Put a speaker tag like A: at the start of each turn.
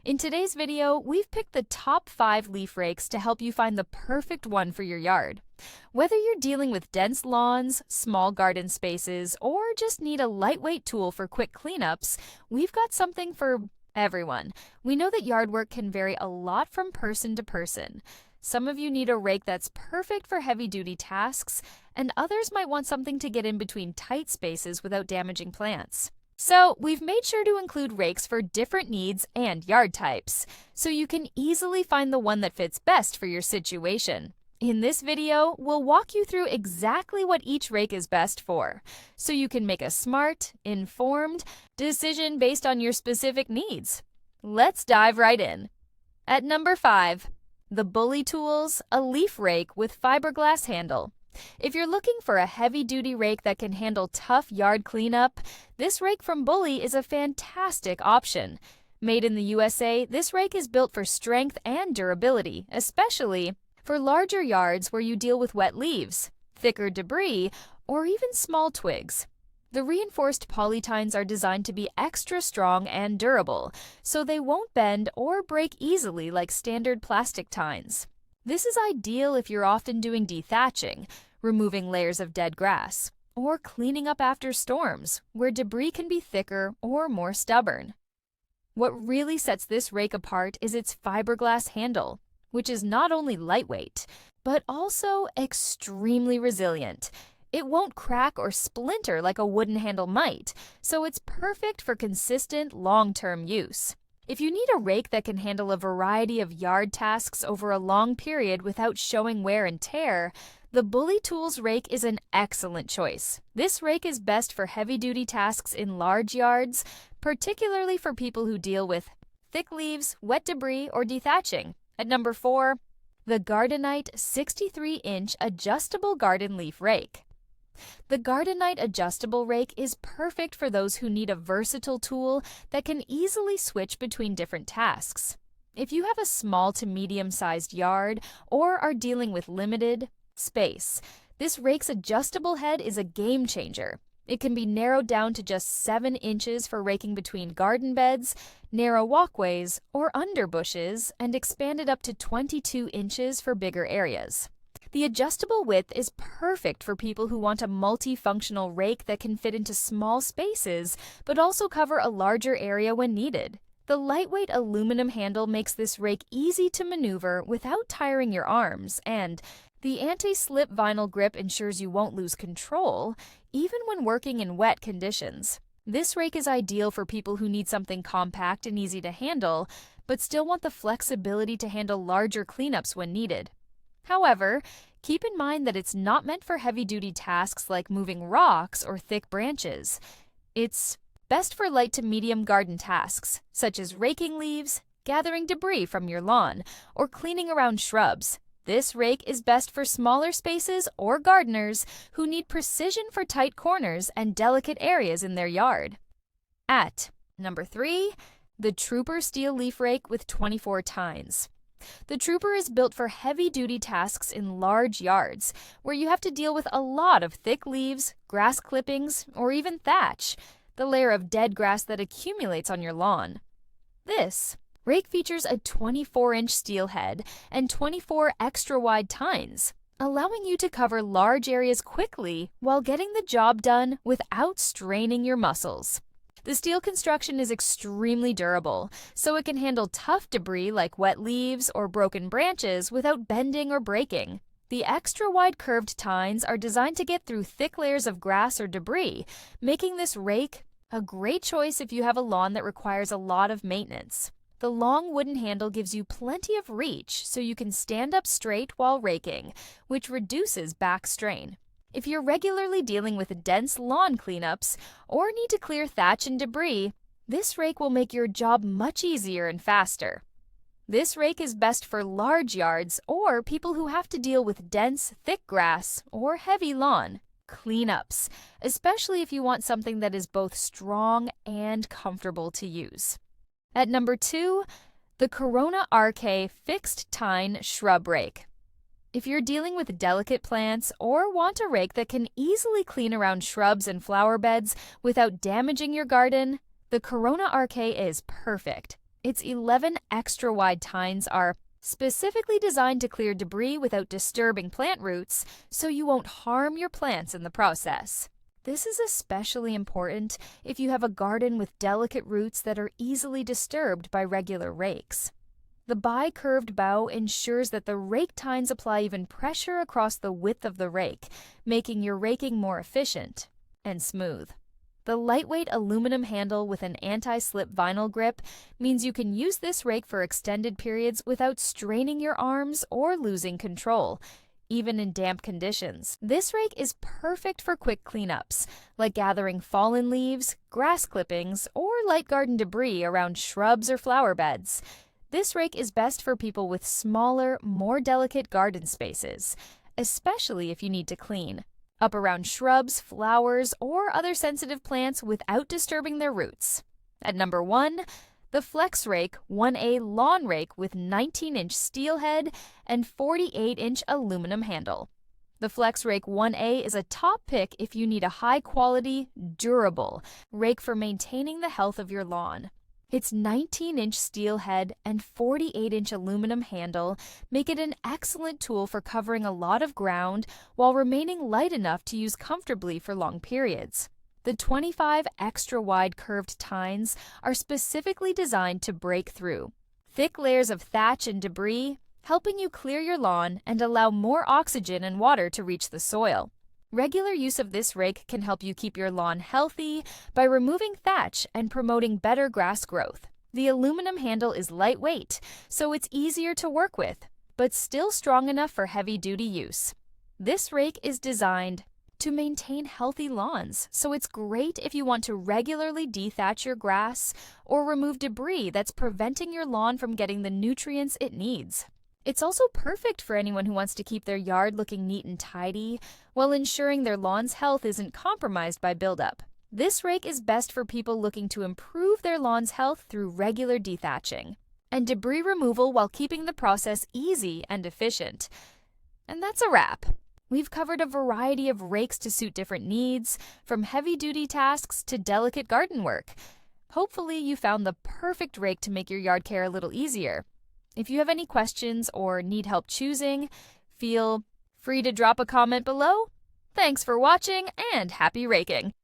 A: In today's video, we've picked the top 5 leaf rakes to help you find the perfect one for your yard. Whether you're dealing with dense lawns, small garden spaces, or just need a lightweight tool for quick cleanups, we've got something for everyone. We know that yard work can vary a lot from person to person. Some of you need a rake that's perfect for heavy-duty tasks, and others might want something to get in between tight spaces without damaging plants. So, we've made sure to include rakes for different needs and yard types, so you can easily find the one that fits best for your situation. In this video, we'll walk you through exactly what each rake is best for, so you can make a smart, informed decision based on your specific needs. Let's dive right in. At number 5, the Bully Tools, a leaf rake with fiberglass handle. If you're looking for a heavy-duty rake that can handle tough yard cleanup, this rake from Bully is a fantastic option. Made in the USA, this rake is built for strength and durability, especially for larger yards where you deal with wet leaves, thicker debris, or even small twigs. The reinforced polytines are designed to be extra strong and durable, so they won't bend or break easily like standard plastic tines. This is ideal if you're often doing dethatching, removing layers of dead grass, or cleaning up after storms, where debris can be thicker or more stubborn. What really sets this rake apart is its fiberglass handle, which is not only lightweight, but also extremely resilient. It won't crack or splinter like a wooden handle might, so it's perfect for consistent, long-term use. If you need a rake that can handle a variety of yard tasks over a long period without showing wear and tear, the Bully Tools rake is an excellent choice. This rake is best for heavy-duty tasks in large yards, particularly for people who deal with thick leaves, wet debris, or dethatching. At number 4, the Gardenite 63-inch adjustable garden leaf rake. The Gardenite adjustable rake is perfect for those who need a versatile tool that can easily switch between different tasks. If you have a small to medium-sized yard or are dealing with limited space, this rake's adjustable head is a game changer. It can be narrowed down to just 7 inches for raking between garden beds, narrow walkways, or under bushes, and expanded up to 22 inches for bigger areas. The adjustable width is perfect for people who want a multifunctional rake that can fit into small spaces, but also cover a larger area when needed. The lightweight aluminum handle makes this rake easy to maneuver without tiring your arms, and the anti-slip vinyl grip ensures you won't lose control, even when working in wet conditions. This rake is ideal for people who need something compact and easy to handle, but still want the flexibility to handle larger cleanups when needed. However, keep in mind that it's not meant for heavy-duty tasks like moving rocks or thick branches. It's best for light to medium garden tasks, such as raking leaves, gathering debris from your lawn, or cleaning around shrubs. This rake is best for smaller spaces or gardeners who need precision for tight corners and delicate areas in their yard. At number 3, the Truper steel leaf rake with 24 tines. The Truper is built for heavy-duty tasks in large yards, where you have to deal with a lot of thick leaves, grass clippings, or even thatch, the layer of dead grass that accumulates on your lawn. This rake features a 24-inch steel head and 24 extra-wide tines, allowing you to cover large areas quickly while getting the job done without straining your muscles. The steel construction is extremely durable, so it can handle tough debris like wet leaves or broken branches without bending or breaking. The extra-wide curved tines are designed to get through thick layers of grass or debris, making this rake a great choice if you have a lawn that requires a lot of maintenance. The long wooden handle gives you plenty of reach so you can stand up straight while raking, which reduces back strain. If you're regularly dealing with dense lawn cleanups or need to clear thatch and debris, this rake will make your job much easier and faster. This rake is best for large yards or people who have to deal with dense, thick grass or heavy lawn cleanups, especially if you want something that is both strong and comfortable to use. At number 2, the Corona RK Fixed Tine Shrub Rake. If you're dealing with delicate plants or want a rake that can easily clean around shrubs and flower beds without damaging your garden, the Corona RK is perfect. Its 11 extra wide tines are specifically designed to clear debris without disturbing plant roots, so you won't harm your plants in the process. This is especially important if you have a garden with delicate roots that are easily disturbed by regular rakes. The bi-curved bow ensures that the rake tines apply even pressure across the width of the rake, making your raking more efficient and smooth. The lightweight aluminum handle with an anti-slip vinyl grip means you can use this rake for extended periods without straining your arms or losing control, even in damp conditions. This rake is perfect for quick cleanups, like gathering fallen leaves, grass clippings, or light garden debris around shrubs or flower beds. This rake is best for people with smaller, more delicate garden spaces, especially if you need to clean up around shrubs, flowers, or other sensitive plants without disturbing their roots. At number 1, the Flexrake 1A Lawn Rake with 19-inch steel head and 48-inch aluminum handle. The Flexrake 1A is a top pick if you need a high-quality, durable rake for maintaining the health of your lawn. Its 19-inch steel head and 48-inch aluminum handle make it an excellent tool for covering a lot of ground while remaining light enough to use comfortably for long periods. The 25 extra wide curved tines are specifically designed to break through thick layers of thatch and debris, helping you clear your lawn and allow more oxygen and water to reach the soil. Regular use of this rake can help you keep your lawn healthy by removing thatch and promoting better grass growth. The aluminum handle is lightweight, so it's easier to work with, but still strong enough for heavy-duty use. This rake is designed to maintain healthy lawns, so it's great if you want to regularly dethatch your grass or remove debris that's preventing your lawn from getting the nutrients it needs. It's also perfect for anyone who wants to keep their yard looking neat and tidy while ensuring their lawn's health isn't compromised by buildup. This rake is best for people looking to improve their lawn's health through regular dethatching and debris removal while keeping the process easy and efficient. And that's a wrap. We've covered a variety of rakes to suit different needs, from heavy-duty tasks to delicate garden work. Hopefully you found the perfect rake to make your yard care a little easier. If you have any questions or need help choosing, feel free to drop a comment below. Thanks for watching and happy raking!